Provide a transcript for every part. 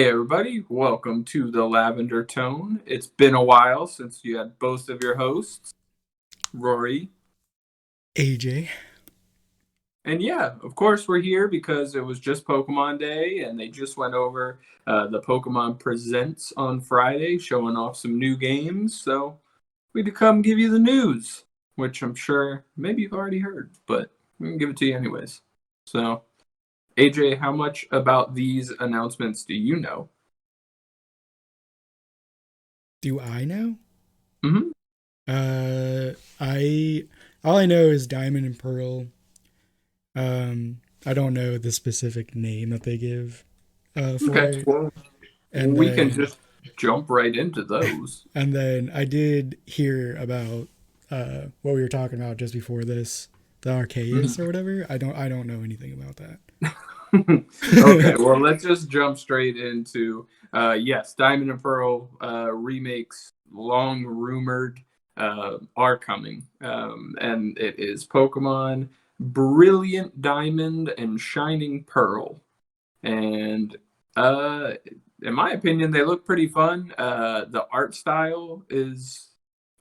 Hey everybody, welcome to the Lavender Tone. It's been a while since you had both of your hosts, Rory. AJ. And yeah, of course we're here because it was just Pokemon Day and they just went over the Pokemon Presents on Friday, showing off some new games. So we would come give you the news, which I'm sure maybe you've already heard, but we can give it to you anyways. So, AJ, how much about these announcements do you know? Do I know? Mm-hmm. I all I know is Diamond and Pearl. I don't know the specific name that they give for Okay, it. well, And we can then just jump right into those. and then I did hear about what we were talking about just before this, the Arceus or whatever. I don't know anything about that. Okay, well, let's just jump straight into yes, Diamond and Pearl remakes, long rumored, are coming, and it is Pokemon Brilliant Diamond and Shining Pearl, and uh, in my opinion, they look pretty fun. The art style is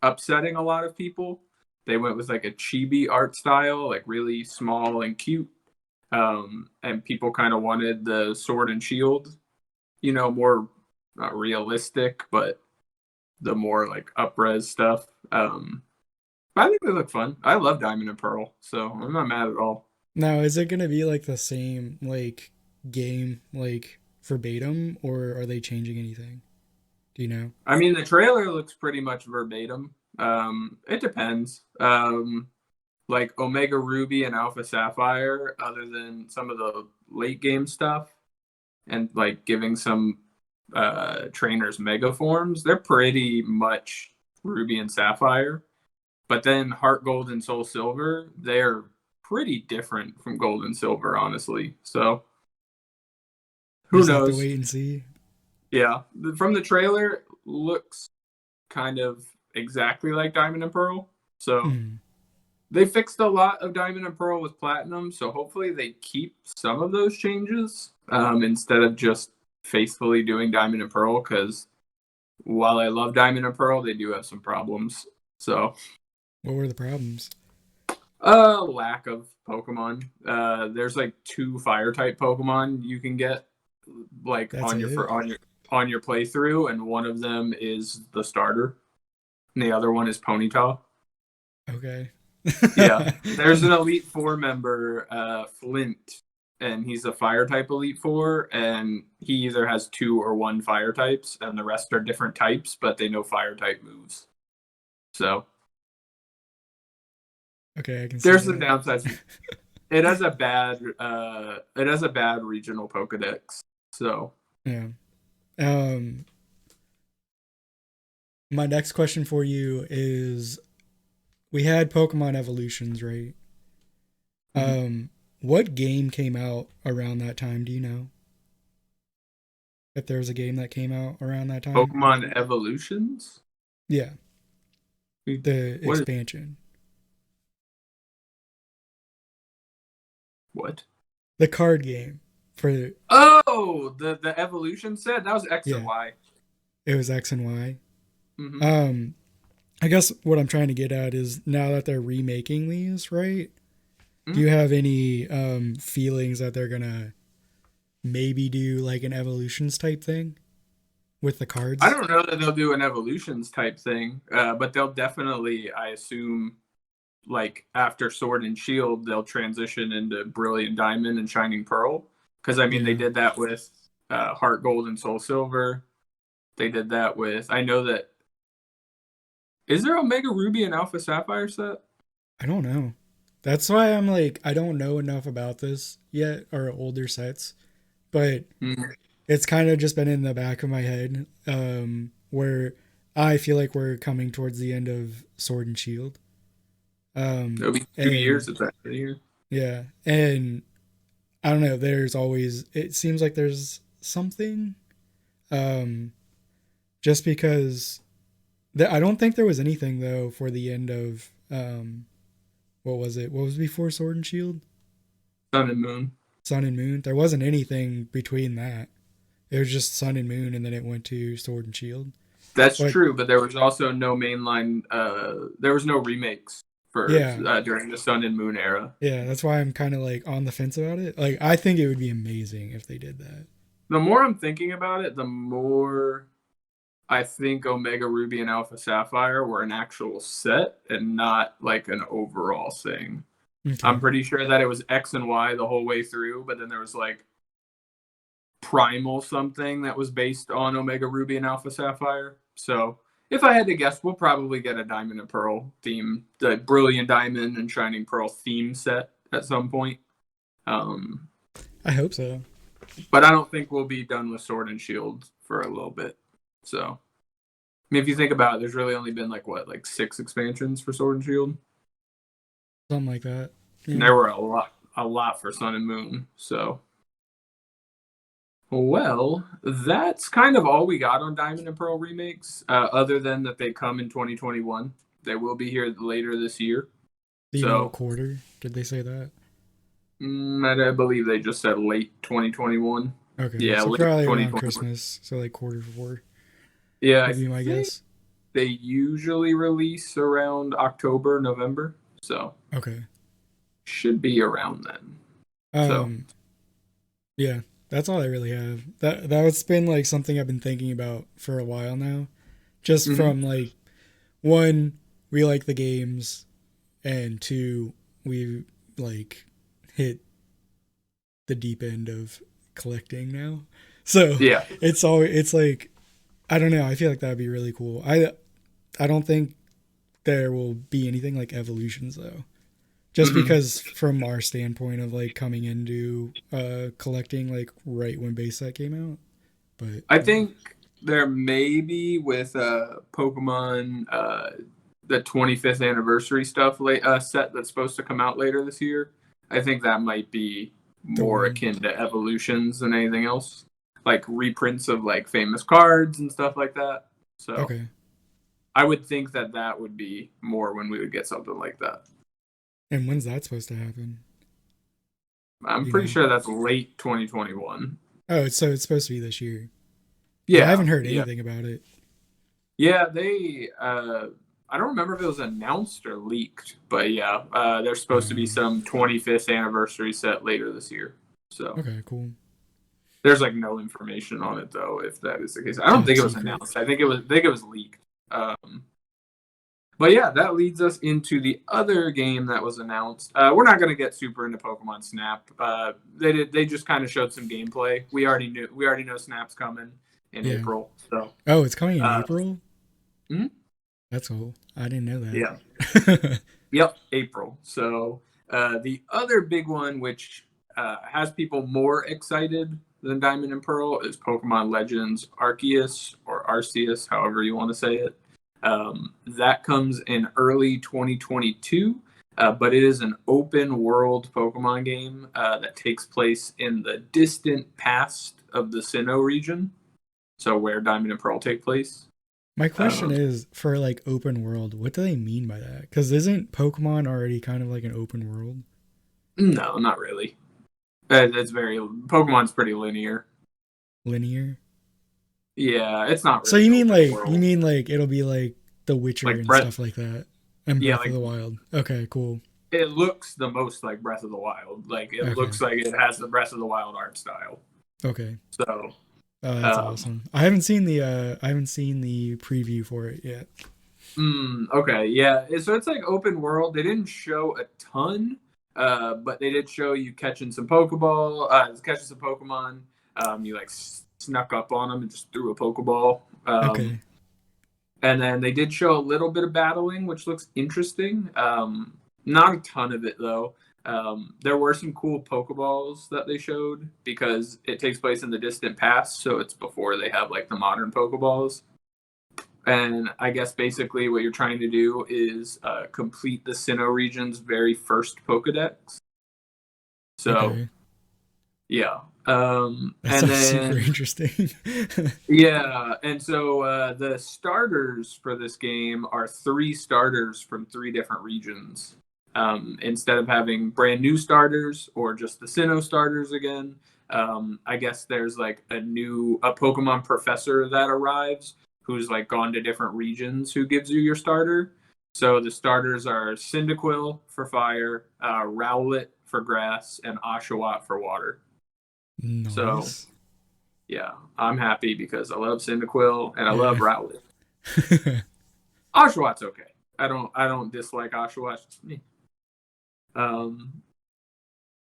upsetting a lot of people. They went with like a chibi art style, like really small and cute. And people kind of wanted the sword and shield, more not realistic, but the more like upres stuff. I think they look fun. I love Diamond and Pearl, so I'm not mad at all. Now, is it gonna be like the same like game like verbatim, or are they changing anything? Do you know? I mean, the trailer looks pretty much verbatim. It depends. Like Omega Ruby and Alpha Sapphire, other than some of the late game stuff and like giving some trainers mega forms, they're pretty much Ruby and Sapphire. But then Heart Gold and Soul Silver, they're pretty different from Gold and Silver, honestly. So We who just have to knows? wait and see. Yeah, from the trailer, looks kind of exactly like Diamond and Pearl. So Hmm. they fixed a lot of Diamond and Pearl with Platinum, so hopefully they keep some of those changes instead of just faithfully doing Diamond and Pearl. Because while I love Diamond and Pearl, they do have some problems. So, What were the problems? lack of Pokemon. There's like two Fire type Pokemon you can get like That's it. on your playthrough, and one of them is the starter, and the other one is Ponyta. Okay. Yeah, there's an Elite Four member, Flint, and he's a Fire type Elite Four, and he either has two or one Fire types, and the rest are different types, but they know Fire type moves. So Okay, I can see there's some that. downsides. It has a bad regional Pokedex. So Yeah. Um, my next question for you is: we had Pokemon Evolutions, right? mhm. Um, what game came out around that time? Do you know if there was a game that came out around that time? Pokemon Evolutions. Yeah, the What? expansion, What? the card game for Oh, the evolution set that was X and yeah, Y. it was X and Y. Mm-hmm. Um, I guess what I'm trying to get at is now that they're remaking these, right? Do Mm-hmm. you have any feelings that they're gonna maybe do like an evolutions type thing with the I cards? don't know that they'll do an evolutions type thing, but they'll definitely, I assume, like after Sword and Shield, they'll transition into Brilliant Diamond and Shining Pearl. Because I mean, they Yeah, did that with Heart Gold and Soul Silver. They did that with. I know that. Is there Omega Ruby and Alpha Sapphire set? I don't know. That's why I'm like I don't know enough about this yet or older sets, but Mm, it's kind of just been in the back of my head where I feel like we're coming towards the end of Sword and Shield. it'll be 2 years And at that year. yeah, and I don't know. There's always it seems like there's something um, just because I don't think there was anything though for the end of what was it? What was before Sword and Shield? Sun and Moon. Sun and Moon. There wasn't anything between that. It was just Sun and Moon, and then it went to Sword and Shield. That's But true, but there was also no mainline. There was no remakes for yeah, during the Sun and Moon era. yeah, that's why I'm kind of like on the fence about it. Like, I think it would be amazing if they did that. The more I'm thinking about it, the more I think Omega Ruby and Alpha Sapphire were an actual set and not like an overall thing. I'm Okay. pretty sure that it was X and Y the whole way through, but then there was like Primal something that was based on Omega Ruby and Alpha Sapphire. So if I had to guess, we'll probably get a Diamond and Pearl theme, the Brilliant Diamond and Shining Pearl theme set at some point. Um, I hope so. but I don't think we'll be done with Sword and Shield for a little bit. So, I mean, if you think about it, there's really only been like 6 expansions for Sword and Shield. Something like that. And Yeah. there were a lot for Sun and Moon. So, well, that's kind of all we got on Diamond and Pearl remakes, other than that they come in 2021. They will be here later this year. Do you know what So, quarter? Did they say that? I believe they just said late 2021. Okay, Yeah, so late probably around 2021. Christmas. So like quarter four Yeah, I would be my think guess. they usually release around October, November. So, Okay. should be around then. So, Um. Yeah, that's all I really have. That's been like something I've been thinking about for a while now. Just mhm. from like one, we like the games, and two, we like hit the deep end of collecting now. So Yeah. it's like I don't know. I feel like that'd be really cool. I don't think there will be anything like evolutions though. Just hmm because from our standpoint of like coming into collecting like right when base set came out. But I yeah. think there may be with Pokemon the 25th anniversary stuff set that's supposed to come out later this year. I think that might be The more one. akin to evolutions than anything else, like reprints of like famous cards and stuff like that. So Okay. I would think that that would be more when we would get something like that. And when's that supposed to happen? I'm You pretty know. sure that's late 2021. Oh, it's supposed to be this year. Yeah, I Yeah, haven't heard yeah, anything about it. yeah. They I don't remember if it was announced or leaked, but yeah, there's supposed to be Um, some 25th anniversary set later this year. So okay, cool. there's like no information on it though, if that is the case. I don't Top think it was secret. announced. I think it was leaked. But yeah, that leads us into the other game that was announced. We're not going to get super into Pokemon Snap. They just kind of showed some gameplay. We already know Snap's coming in Yeah. April. So Oh, it's coming in uh, April. mhm, That's cool. I didn't know yeah, that. yep, April. So the other big one, which has people more excited than Diamond and Pearl, is Pokemon Legends Arceus or Arceus, however you want to say it. That comes in early 2022, but it is an open world Pokemon game that takes place in the distant past of the Sinnoh region, so where Diamond and Pearl take place. My question Um, is for like open world, what do they mean by that? Because isn't Pokemon already kind of like an open world? no, not really. It's very Pokemon's pretty linear. Linear? Yeah, it's not So really open you world. mean like it'll be like The Witcher Like and Breath, stuff like that, and yeah, Breath of like the Wild. Okay, cool. it looks the most like Breath of the Wild. Like it Okay, looks like it has the Breath of the Wild art style. okay. So, Oh, that's um, awesome. I haven't seen the preview for it yet. okay, yeah. So it's like open world. They didn't show a ton, but they did show you catching some Pokemon. You like snuck up on them and just threw a Pokeball. Okay, And then they did show a little bit of battling, which looks interesting. Not a ton of it though. There were some cool Pokeballs that they showed because it takes place in the distant past, so it's before they have like the modern Pokeballs. And I guess basically what you're trying to do is complete the Sinnoh region's very first Pokedex. So okay. yeah, That and sounds super then interesting. yeah, and so the starters for this game are 3 starters from 3 different regions. Instead of having brand new starters or just the Sinnoh starters again, I guess there's like a Pokemon professor that arrives who's like gone to different regions who gives you your starter. So the starters are Cyndaquil for fire, Rowlet for grass, and Oshawott for water. So Nice. yeah, I'm happy because I love Cyndaquil and I love Rowlet. Oshawott's okay. I don't dislike Oshawott. It's just me. Um,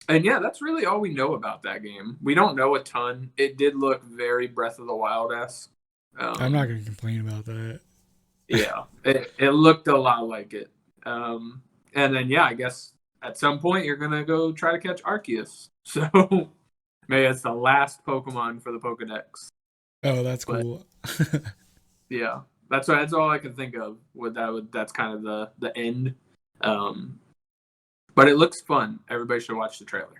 and yeah, that's really all we know about that game. We don't know a ton. It did look very Breath of the Wild-esque. I'm not Um, gonna complain about that. yeah, it looked a lot like it. And then yeah, I guess at some point you're gonna go try to catch Arceus. So maybe it's the last Pokemon for the Pokedex. Oh, that's But cool. yeah, that's all I can think of. That's kind of the end. Um, but it looks fun. Everybody should watch the trailer.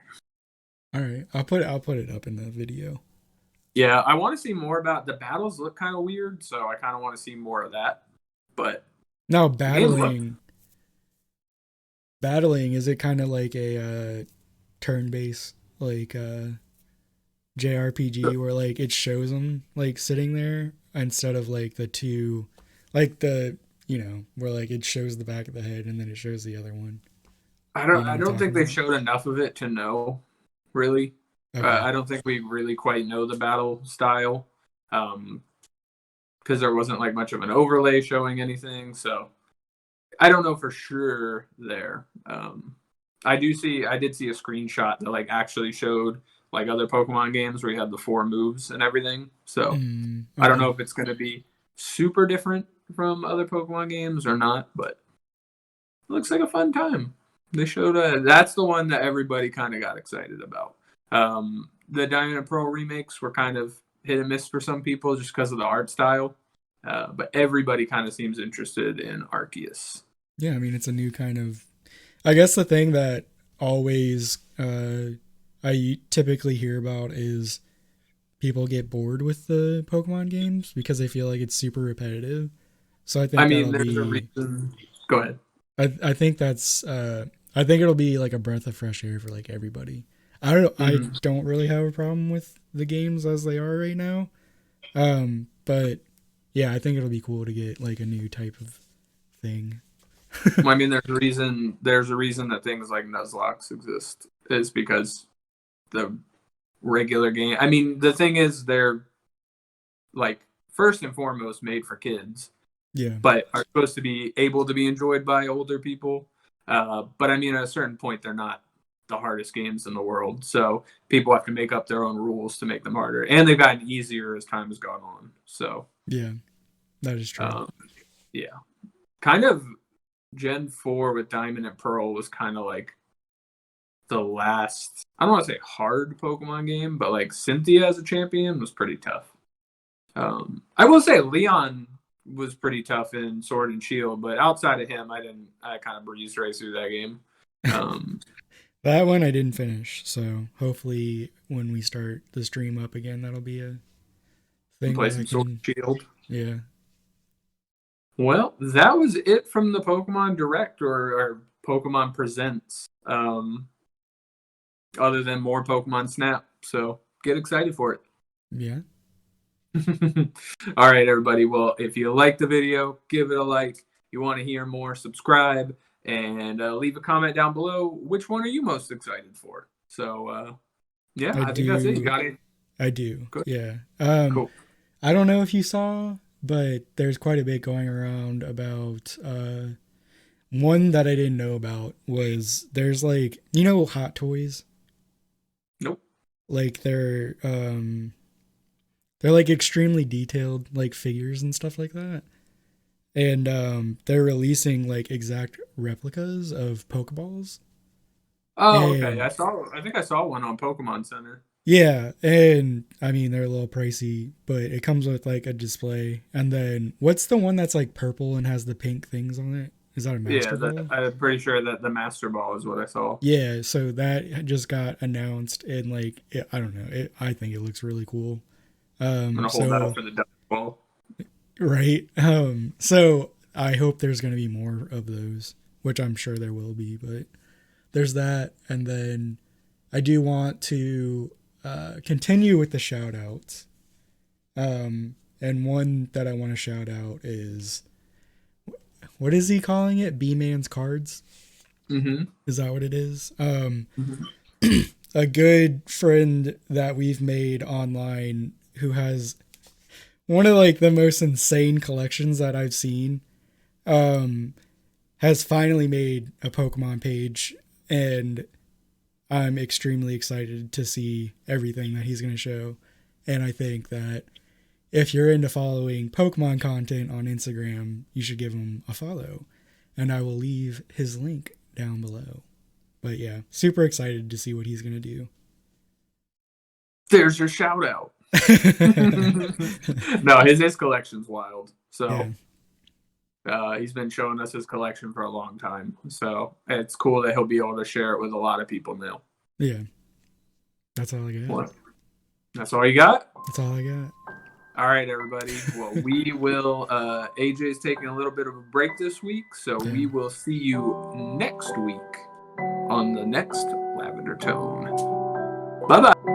All right, I'll put it up in the video. Yeah, I want to see more about the battles. Look kind of weird, so I kind of want to see more of that. But Now the game looks. battling is it kind of like a turn-based like JRPG where like it shows them like sitting there instead of like the two, like the where like it shows the back of the head and then it shows the other one. I You don't. know I what I'm don't think talking they about? showed enough of it to know. Really, Okay. I don't think we really quite know the battle style, because there wasn't like much of an overlay showing anything. So I don't know for sure there. I did see a screenshot that like actually showed like other Pokemon games where you had the four moves and everything. So I don't Okay. know if it's going to be super different from other Pokemon games or not, but it looks like a fun time. They showed that's the one that everybody kind of got excited about. The Diamond and Pearl remakes were kind of hit and miss for some people just because of the art style. But everybody kind of seems interested in Arceus. Yeah, I mean it's a new kind of. I guess the thing that always I typically hear about is people get bored with the Pokemon games because they feel like it's super repetitive. So I I think mean, that'll there's a be. reason. Go ahead. I think that's. I think it'll be like a breath of fresh air for like everybody. I don't. I Mm-hmm. don't really have a problem with the games as they are right now. But yeah, I think it'll be cool to get like a new type of thing. Well, I mean, there's a reason. There's a reason that things like Nuzlocke exist is because the regular game. I mean, the thing is, they're like first and foremost made for kids, Yeah. but are supposed to be able to be enjoyed by older people. But I mean, at a certain point, they're not the hardest games in the world. So people have to make up their own rules to make them harder, and they've gotten easier as time has gone on. So Yeah. That is true. um, yeah, kind of Gen 4 with Diamond and Pearl was kind of like the last. I don't want to say hard Pokemon game, but like Cynthia as a champion was pretty tough. I will say Leon was pretty tough in Sword and Shield, but outside of him, I didn't. I kind of breezed right through that game. Um, That one I didn't finish, so hopefully when we start the stream up again, that'll be a and thing play that I some Sword can. and Shield. Yeah, Well, that was it from the Pokemon Direct or Pokemon Presents. Other than more Pokemon Snap, so get excited for it. yeah, All right, everybody. Well, if you like the video, give it a like. You want to hear more, subscribe, and leave a comment down below. Which one are you most excited for? So, yeah, I I think that's it. You do. got it. I do. Good. Yeah. Cool. I don't know if you saw, but there's quite a bit going around about one that I didn't know about was there's like Hot Toys, Nope. like they're like extremely detailed like figures and stuff like that. And they're releasing like exact replicas of Pokeballs. Oh, okay. And I think I saw one on Pokemon Center. yeah, and I mean they're a little pricey, but it comes with like a display. And then what's the one that's like purple and has the pink things on it? Is that a Yeah, Master Ball? I'm pretty sure that the Master Ball is what I saw. Yeah, so that just got announced and like I don't know, I think it looks really cool. I'm gonna hold out So for the Duck Ball. right, so I hope there's gonna be more of those, which I'm sure there will be, but there's that, and then I do want to continue with the shout outs. And one that I want to shout out is, what is he calling it? B-Man's Cards? Mm-hmm. Is that what it is? Mm-hmm. A good friend that we've made online who has one of like the most insane collections that I've seen, has finally made a Pokemon page, and I'm extremely excited to see everything that he's going to show. And I think that if you're into following Pokemon content on Instagram, you should give him a follow. And I will leave his link down below. But yeah, super excited to see what he's going to do. There's your shout out. No, his collection's wild. So he's been showing us his collection for a long time. So it's cool that he'll be able to share it with a lot of people now. Yeah. That's all I got. What? That's all you got? That's all I got. All right, everybody. Well, we will. AJ's taking a little bit of a break this week, so we will see you next week on the next Lavender Tone. Bye-bye.